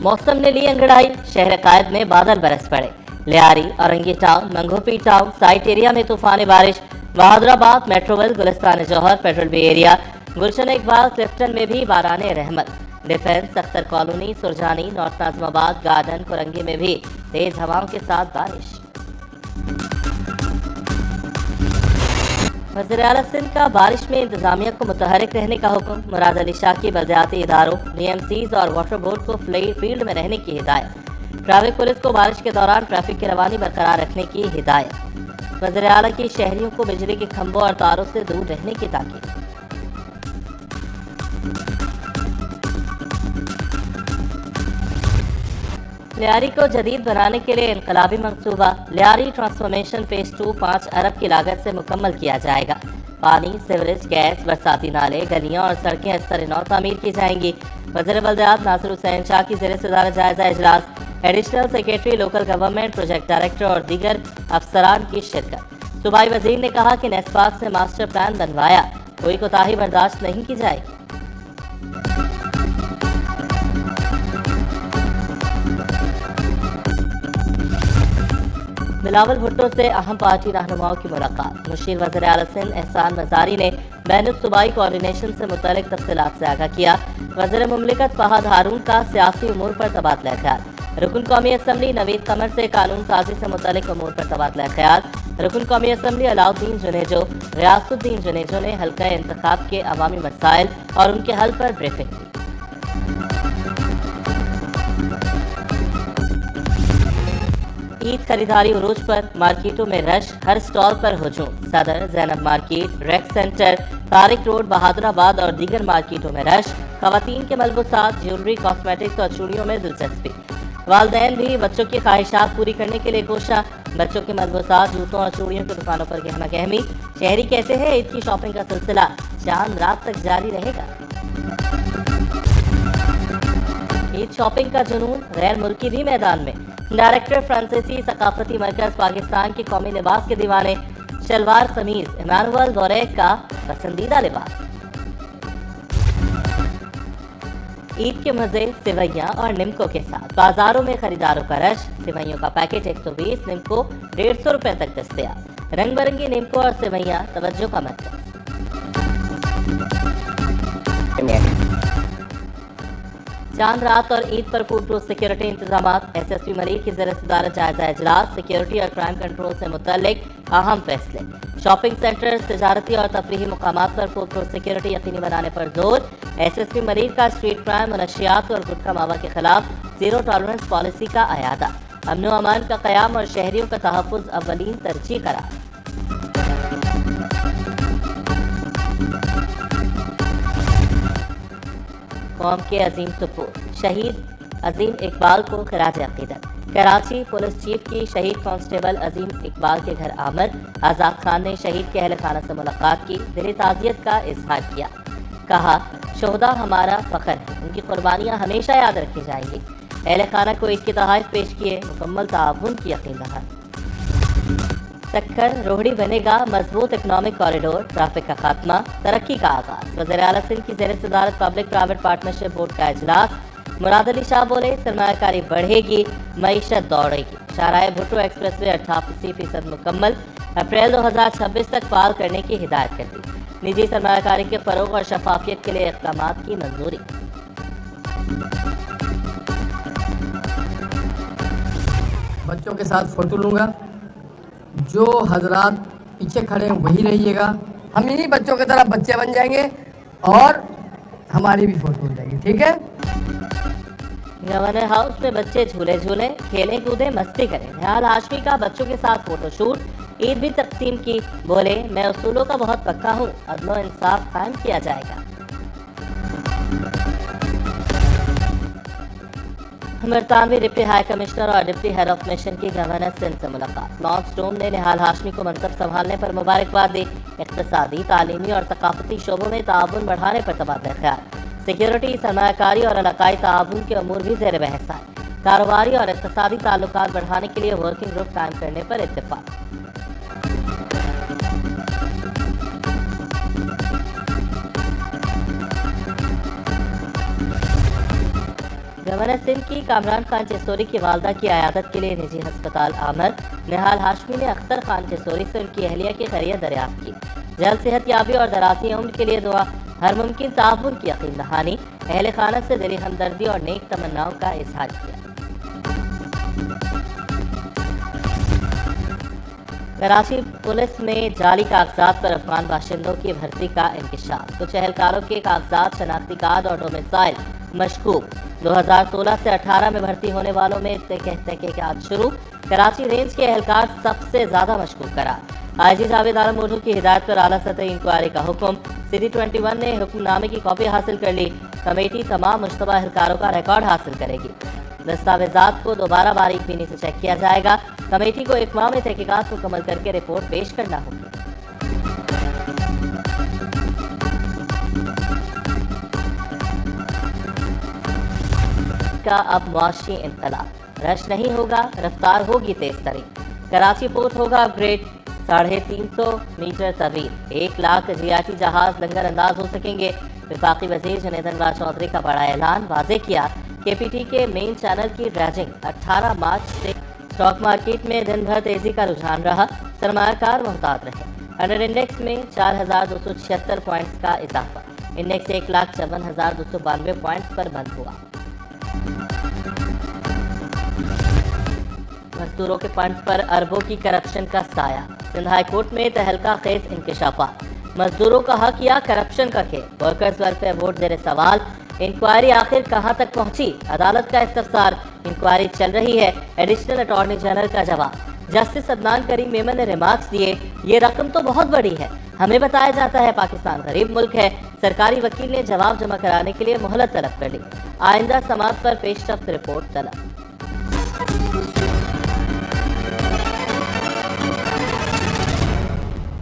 मौसम ने ली अंगड़ाई, शहर कायद में बादल बरस पड़े। लियारी, औरंगी टाउन, मंगोपी टाउन, साइट एरिया में तूफानी बारिश। Bahadurabad, Metroville, Gulistan Jauhar, Federal B Area, Gulshan Iqbal, Clifton में भी बाराने रहमत। Defence, Akhtar Colony, Surjani, North Nazimabad, Garden, Korangi में भी तेज हवाओं के साथ बारिश। वज़ीर आला सिंध का बारिश में इंतजामिया को मुतहरिक रहने का हुक्म। मुराद अली शाह की बलदियाती इदारों, DMCs और वाटर बोर्ड को फील्ड में रहने की हिदायत। ट्रैफिक पुलिस को बारिश के दौरान ट्रैफिक की रवानी बरकरार रखने की हिदायत। वज़ीर आला की शहरियों को बिजली के खंभों और तारों से दूर रहने की ताकीद। लियारी को जदीद बनाने के लिए इनकलाबी मंसूबा। लियारी ट्रांसफॉर्मेशन फेज 2 5 अरब की लागत से मुकम्मल किया जाएगा। पानी, सीवरेज, गैस, बरसाती नाले, गलियां और सड़कें असर-ए-नौ तामीर की जाएंगी। वज़ीर बल्दियात नासिर हुसैन शाह की ज़ेर-ए-सदारत जायजा इजलास। Additional secretary, local government, project director और दीगर अफसरान की शिरकत। सूबाई वजीर ने कहा कि नेस्पाक से मास्टर प्लान बनवाया, कोई कोताही बर्दाश्त नहीं की जाएगी। बिलावल भुट्टो से अहम पार्टी रहनुमाओं की मुलाकात। मुशीर वज़ीर आला सिंध एहसान मज़ारी ने बैनुल सूबाई कोऑर्डिनेशन से मुतल्लिक़ तफ़सीलात से आगाह किया। वज़ीर मुमलिकत फहद हारून का सियासी उमूर पर तबादला ख्याल। रुकन कौमी असम्बली नवीद कमर से कानून साजी से मुतल्लिक़ उमूर पर तबादला ख्याल। रुकन कौमी असम्बली अलाउद्दीन जुनेजो, रियासुद्दीन जुनेजो ने हल्का इंतखाब के अवामी मसाइल और उनके हल पर ब्रीफिंग दी। ईद खरीदारी उरूज पर, मार्केटों में रश, हर स्टॉल पर हुजूम। सदर, ज़ैनब मार्केट, रेक सेंटर, तारिक रोड, बहादुराबाद और दीगर मार्केटों में रश। खवातीन के मलबूसात, ज्वेलरी, कॉस्मेटिक्स और चूड़ियों में दिलचस्पी। वालदैन भी बच्चों की ख्वाहिशात पूरी करने के लिए कोशा। बच्चों के मलबूसात, जूतों और चूड़ियों की दुकानों पर गहमा गहमी। शहरी कहते हैं ईद की शॉपिंग का सिलसिला चांद रात तक जारी रहेगा। ईद शॉपिंग का जुनून, गैर मुल्की भी मैदान में। डायरेक्टर फ्रांसीसी सकाफती मरकज पाकिस्तान के कौमी लिबास के दीवाने। शलवार कमीज इमानुअल बोरेक का पसंदीदा लिबास। ईद के मजे सिवैयां और निम्को के साथ बाजारों में खरीदारों का रश। सिवैयों का पैकेट 120, निम्को 150 रुपए तक दस्तयाब। रंग बिरंगी निम्को और सिवैयां तवज्जो का मरकज। चांद रात और ईद पर फूड प्रूफ सिक्योरिटी इंतजाम। SSP मलिक की ज़ेर-ए-सदारत जायजा इजलास। सिक्योरिटी और क्राइम कंट्रोल से मुतल्लिक अहम फैसले। शॉपिंग सेंटर, तिजारती और तफरीही मुकामात पर फूड प्रूफ सिक्योरिटी यकीनी बनाने पर जोर। SSP मलिक का स्ट्रीट क्राइम, मनशियात और गुटखा मावा के खिलाफ जीरो टॉलरेंस पॉलिसी का अयादा। अमन व अमान का क़याम और शहरियों का तहफ़्फ़ुज़ अव्वलीन तरजीह करार। कौम के अजीम सपूत शहीद अजीम इकबाल को खिराज अक़ीदत। कराची पुलिस चीफ की शहीद कांस्टेबल अजीम इकबाल के घर आमद। आज़ाद खान ने शहीद के अहल खाना से मुलाकात की, दिली ताज़ियत का इजहार किया। कहा, शोहदा हमारा फ़ख्र है, उनकी कुर्बानियाँ हमेशा याद रखी जाएंगी। अहल खाना को ईद के तोहफ़े पेश किए, मुकम्मल ताउन की यकीन रहा। सक्खर रोहड़ी बनेगा मजबूत इकनॉमिक कॉरिडोर। ट्रैफिक का खात्मा, तरक्की का आगाज। वज़ीर आला सिंध की ज़ेर-ए-सदारत पब्लिक प्राइवेट पार्टनरशिप बोर्ड का इजलास। मुराद अली शाह बोले, सरमायाकारी बढ़ेगी, मईशत दौड़ेगी। शाहराह भुट्टो एक्सप्रेसवे 88% मुकम्मल। अप्रैल 2026 तक फाल करने की हिदायत कर दी। निजी सरमायाकारी के फरोग और शफाफियत के लिए इक़दामात की मंजूरी। बच्चों के साथ फोटो लूँगा। जो हजरात पीछे खड़े हैं वही रहिएगा। हम इन्हीं बच्चों की तरह बच्चे बन जाएंगे और हमारी भी फोटो हो जाएगी, ठीक है। गवर्नर हाउस में बच्चे झूले झूले, खेलें कूदें, मस्ती करें। निहाल हाशमी का बच्चों के साथ फोटोशूट। ईद भी तकसीम की, बोले, मैं उसूलों का बहुत पक्का हूँ, अदल इंसाफ कायम किया जाएगा। बरतानवी डिप्टी हाई कमिश्नर और डिप्टी हेड ऑफ मिशन की गवर्नर सिंध से मुलाकात। लॉन्स स्टोन ने निहाल हाशमी को मनसब संभालने पर मुबारकबाद दी। इक़्तिसादी, तालीमी और सकाफती शोबों में ताउन बढ़ाने पर तबादला ख्याल। सिक्योरिटी, सरमायाकारी और इलाकाई ताउन के अमूर भी ज़ेर बहस आए। कारोबारी और इक़्तिसादी ताल्लुकात बढ़ाने के लिए वर्किंग ग्रुप कायम करने पर इत्तेफाक। गवर्नर सिंध की कामरान खान चिश्तोरी की वालदा की अयादत के लिए निजी अस्पताल आमद। निहाल हाशमी ने अख्तर खान चिश्तोरी से उनकी अहलिया की खैरियत दरियाफ्त की। जल्द सेहत याबी और दराज़ी उम्र के लिए दुआ, हर मुमकिन ताउन की यकीन दहानी। अहले खाना से दिली हमदर्दी और नेक तमन्नाओं का इजहार किया। कराची पुलिस में जाली कागजात पर अफगान बाशिंदों की भर्ती का इंकशाफ। कुछ एहलकारों के कागजात, शनाख्ती कार्ड और डोमिसाइल मशकूक। 2016 से 18 में भर्ती होने वालों में तहकीकात शुरू। कराची रेंज के एहलकार सबसे ज्यादा मशकूक करार। आईजी जावेद आलम मोटू की हिदायत पर आला सतह इंक्वायरी का हुक्म। सिटी 21 ने हुक्मनामे की कॉपी हासिल कर ली। कमेटी तमाम मुश्तबा एहलकारों का रिकॉर्ड हासिल करेगी। दस्तावेजात को दोबारा बारीक बीनी से चेक किया जाएगा। कमेटी को एक माह में तहकीकात मुकम्मल करके रिपोर्ट पेश करना होगी। का अब मुआशी इनकलाब, रश नहीं होगा, रफ्तार होगी तेज तरीन। कराची पोर्ट होगा अपग्रेड, 350 मीटर तवील, 1 लाख जियाती जहाज लंगर अंदाज हो सकेंगे। वफाकी वजीर जुनैद अनवर चौधरी का बड़ा ऐलान, वाज़ेह किया KPT के मेन चैनल की ड्रेजिंग 18 मार्च से। स्टॉक मार्केट में दिन भर तेजी का रुझान रहा, सरमायाकार मुहतात रहे। अंडर इंडेक्स में 4276 पॉइंट्स का इजाफा। इंडेक्स 1,54,292 पॉइंट्स पर बंद हुआ। मजदूरों के फंड्स पर अरबों की करप्शन का साया। सिंध हाई कोर्ट में तहलका खेज इंकशाफात। मजदूरों का हक या करप्शन का खेल, वर्कर्स वेलफेयर बोर्ड जेर सवाल। इंक्वायरी आखिर कहां तक पहुंची, अदालत का इस्तफसार। इंक्वायरी चल रही है, एडिशनल अटॉर्नी जनरल का जवाब। जस्टिस अदनान करीम मेमन ने रिमार्क्स दिए, ये रकम तो बहुत बड़ी है, हमें बताया जाता है पाकिस्तान गरीब मुल्क है। सरकारी वकील ने जवाब जमा कराने के लिए मोहलत तलब कर ली। आइंदा समाअत पर पेशरफ्त रिपोर्ट तलब।